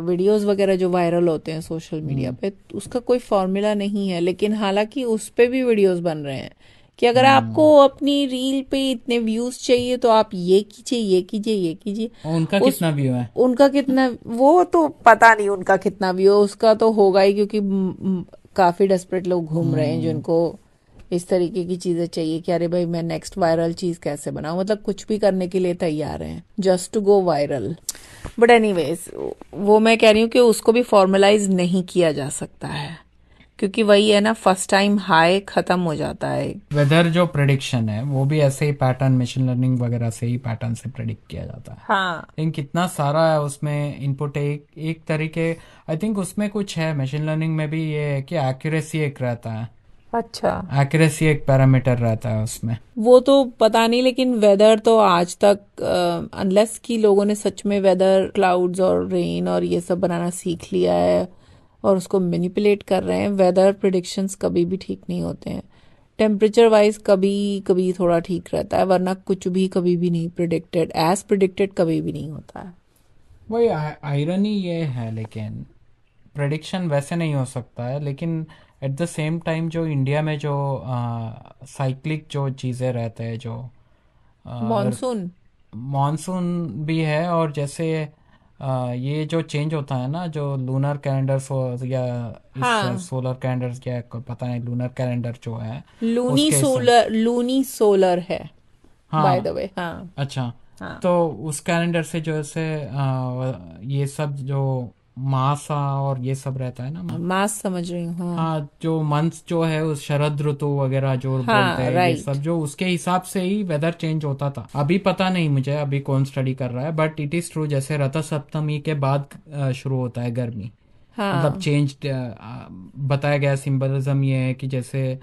वीडियोस वगैरह जो वायरल होते हैं सोशल मीडिया हम्म। पे, उसका कोई फॉर्मूला नहीं है, लेकिन हालांकि उस पे भी वीडियोस बन रहे हैं कि अगर हम्म। आपको अपनी रील पे इतने व्यूज चाहिए तो आप ये कीजिए, ये कीजिए, ये कीजिए। और उनका उस कितना व्यू है? उनका कितना, वो तो पता नहीं उनका कितना व्यू, उसका तो होगा ही, क्योंकि काफी डेस्परेट लोग घूम रहे हैं हम्म। जिनको इस तरीके की चीजें चाहिए कि अरे भाई मैं नेक्स्ट वायरल चीज कैसे बनाऊं, मतलब कुछ भी करने के लिए तैयार हैं just to go viral. But anyways, वो मैं कह रही हूँ कि उसको भी फॉर्मलाइज नहीं किया जा सकता है, क्योंकि वही है ना, फर्स्ट टाइम हाई खत्म हो जाता है। वेदर जो प्रेडिक्शन है वो भी ऐसे ही पैटर्न, मशीन लर्निंग वगैरह से ही पैटर्न से प्रेडिक्ट किया जाता है। हाँ। लेकिन कितना सारा है उसमें इनपुट, एक एक तरीके, आई थिंक उसमें कुछ है मशीन लर्निंग में भी, ये है कि एक्यूरेसी एक रहता है, अच्छा। एक्यूरेसी एक पैरामीटर रहता है उसमें। वो तो पता नहीं, लेकिन वेदर तो आज तक अनलेस कि लोगों ने सच में वेदर क्लाउड्स और रेन और ये सब बनाना सीख लिया है और उसको मैनिपुलेट कर रहे हैं, वेदर प्रिडिक्शंस कभी भी ठीक नहीं होते हैं। टेम्परेचर वाइज कभी कभी थोड़ा ठीक रहता है, वरना कुछ भी कभी भी नहीं प्रिडिक्टेड एज प्रिडिक्टेड कभी भी नहीं होता है। वही आयरनी ये है, लेकिन प्रेडिक्शन वैसे नहीं हो सकता है। लेकिन एट द सेम टाइम जो इंडिया में जो साइक्लिक जो चीज़ें रहते हैं, जो अगर मॉनसून। मानसून भी है, और जैसे ये जो चेंज होता है ना, जो लूनर कैलेंडर या इस हाँ, सोलर कैलेंडर, क्या पता नहीं, लूनर कैलेंडर जो है लूनी उसके हिसाब। सोलर, लूनी सोलर है, बाय द हाँ। वे। हाँ। अच्छा। हाँ। तो उस कैलेंडर से जो है ये सब जो मासा और ये सब रहता है ना। मास समझ रही हूँ, हाँ। हाँ, जो मंथ्स जो है उस शरद ऋतु वगैरह जो बोलते हाँ, हैं, ये राइट। सब जो उसके हिसाब से ही वेदर चेंज होता था। अभी पता नहीं मुझे अभी कौन स्टडी कर रहा है, बट इट इज ट्रू, जैसे रथ सप्तमी के बाद शुरू होता है गर्मी, मतलब हाँ। चेंज। बताया गया सिंबलिज्म ये है कि जैसे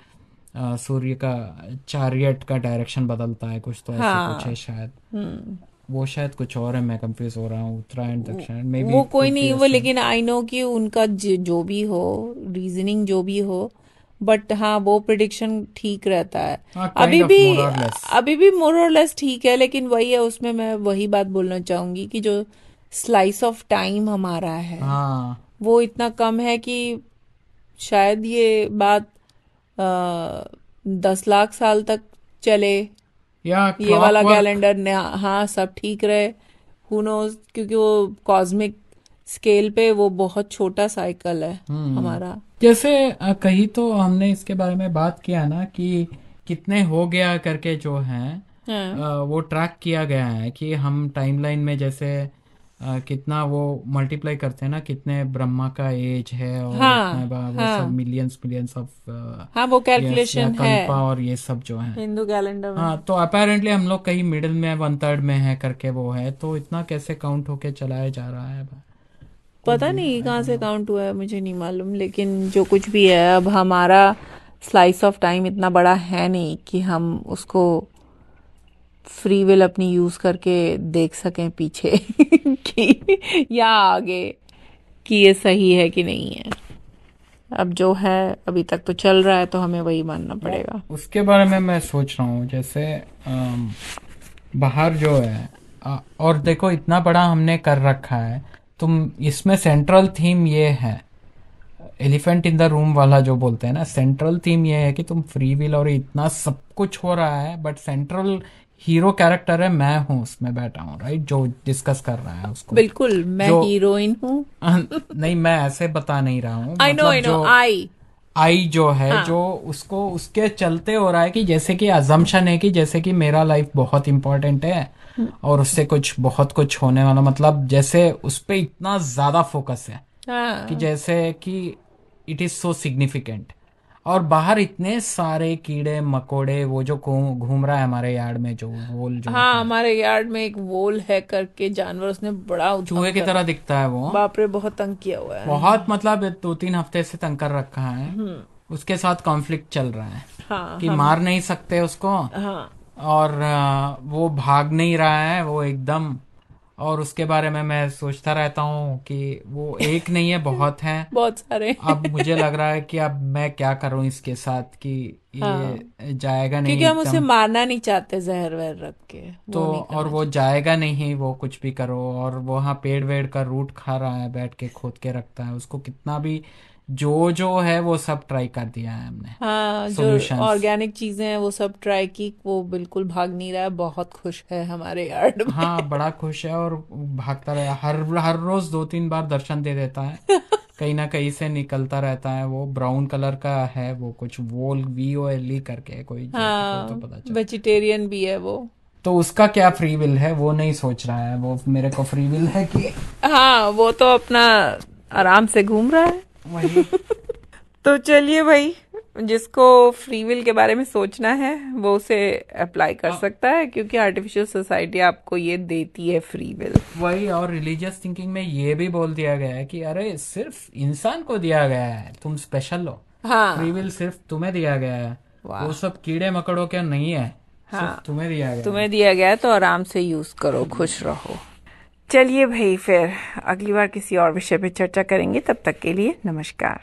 सूर्य का चारियट का डायरेक्शन बदलता है, कुछ तो ऐसे कुछ है हाँ। शायद। हम्म। वो शायद कुछ और है, मैं कंफ्यूज हो रहा हूँ, उत्तरायण दक्षिण मे बी वो कोई कुड बी नहीं, द वो सेम। लेकिन आई नो कि उनका जो भी हो, रीजनिंग जो भी हो, बट हाँ वो प्रिडिक्शन ठीक रहता है। हाँ, काइंड अभी ऑफ भी मोर और लेस। अभी भी मोर और लेस ठीक है, लेकिन वही है, उसमें मैं वही बात बोलना चाहूंगी कि जो स्लाइस ऑफ टाइम हमारा है हाँ। वो इतना कम है कि शायद ये बात 10 लाख साल तक चले, या ये क्लॉक वाला वर्क। कैलेंडर ने, हाँ सब ठीक रहे। हु नोज, क्योंकि वो कॉस्मिक स्केल पे वो बहुत छोटा साइकिल है हम्म। हमारा। जैसे कहीं तो हमने इसके बारे में बात किया ना कि कितने हो गया करके जो है हाँ। वो ट्रैक किया गया है कि हम टाइमलाइन में जैसे कितना वो मल्टीप्लाई करते हैं ना, कितने ब्रह्मा का एज है और हाँ इतना वो सब हाँ मिलियंस मिलियंस ऑफ हाँ, वो यस या कैलकुलेशन है कल्पा और ये सब जो है। हिंदू कैलेंडर में। हाँ, तो अपेरेंटली हम लोग कहीं मिडिल में 1/3 में है करके वो है, तो इतना कैसे काउंट होके चलाया जा रहा है, कुड पता बी, नहीं आई कहाँ डोंट से नो। काउंट हुआ है, मुझे नहीं मालूम, लेकिन जो कुछ भी है, अब हमारा स्लाइस ऑफ टाइम इतना बड़ा है नहीं कि हम उसको फ्री विल अपनी यूज करके देख सकें पीछे कि या आगे कि ये सही है कि नहीं है। अब जो है अभी तक तो चल रहा है, तो हमें वही मानना वो पड़ेगा। उसके बारे में मैं सोच रहा हूँ, जैसे बाहर जो है, और देखो इतना बड़ा हमने कर रखा है, तुम इसमें सेंट्रल थीम ये है, एलिफेंट इन द रूम वाला जो बोलते हैं ना, सेंट्रल थीम ये है कि तुम फ्री विल और इतना सब कुछ हो रहा है, बट सेंट्रल हीरो कैरेक्टर है, मैं हूँ उसमें बैठा हूँ, राइट, जो डिस्कस कर रहा है उसको। बिल्कुल, मैं जो हीरोइन हूँ। नहीं, मैं ऐसे बता नहीं रहा हूँ, आई मतलब नो, जो आई। आई जो है, हाँ। जो उसको उसके चलते हो रहा है कि जैसे कि अजम्पशन है कि जैसे कि मेरा लाइफ बहुत इंपॉर्टेंट है और उससे कुछ बहुत कुछ होने वाला, मतलब जैसे उस पे इतना ज्यादा फोकस है कि हाँ जैसे कि इट इज सो सिग्निफिकेंट। और बाहर इतने सारे कीड़े मकोड़े, वो जो घूम रहा है हमारे यार्ड में, जो वोल जो हाँ, है, हमारे यार्ड में एक वोल है करके जानवर, उसने बड़ा चूहे तंग की कर, तरह दिखता है वो, बाप रे बहुत तंग किया हुआ है। बहुत, मतलब 2-3 हफ्ते से तंग कर रखा है। उसके साथ कॉन्फ्लिक्ट चल रहा है हाँ कि हम। मार नहीं सकते उसको, हाँ और वो भाग नहीं रहा है वो एकदम। और उसके बारे में मैं सोचता रहता हूँ कि वो एक नहीं है, बहुत है। बहुत सारे अब मुझे लग रहा है कि अब मैं क्या करूं इसके साथ, कि हाँ, ये जाएगा नहीं क्योंकि हम उसे एकदम। मारना नहीं चाहते, जहर वहर रख के तो वो नहीं और करना वो चाहते। जाएगा नहीं, वो कुछ भी करो, और वो वहाँ पेड़ वेड़ का रूट खा रहा है, बैठ के खोद के रखता है उसको, कितना भी जो जो है वो सब ट्राई कर दिया है हमने, हाँ, जो सॉल्यूशंस। ऑर्गेनिक चीजें हैं वो सब ट्राई की, वो बिल्कुल भाग नहीं रहा है, बहुत खुश है हमारे यार्ड में। हाँ, बड़ा खुश है और भागता रहे, हर हर रोज 2-3 बार दर्शन दे देता है, कहीं ना कहीं से निकलता रहता है। वो ब्राउन कलर का है, वो कुछ VOLE करके कोई देखो तो हाँ, पता चल। वेजिटेरियन भी है वो। तो उसका क्या फ्री विल है वो नहीं सोच रहा है, वो मेरे को फ्री विल है कि हाँ, वो तो अपना आराम से घूम रहा है। वही। तो चलिए भाई, जिसको फ्री विल के बारे में सोचना है वो उसे अप्लाई कर अ, सकता है, क्योंकि आर्टिफिशियल सोसाइटी आपको ये देती है फ्री विल। वही, और रिलीजियस थिंकिंग में ये भी बोल दिया गया है कि अरे सिर्फ इंसान को दिया गया है, तुम स्पेशल हो, फ्री हाँ। विल सिर्फ तुम्हें दिया गया है, वो वाह। सब कीड़े मकड़ों के नहीं है, सिर्फ हाँ, तुम्हें दिया गया है। तुम्हें दिया गया है तो आराम से यूज करो, खुश रहो। चलिए भाई, फिर अगली बार किसी और विषय पे चर्चा करेंगे, तब तक के लिए नमस्कार।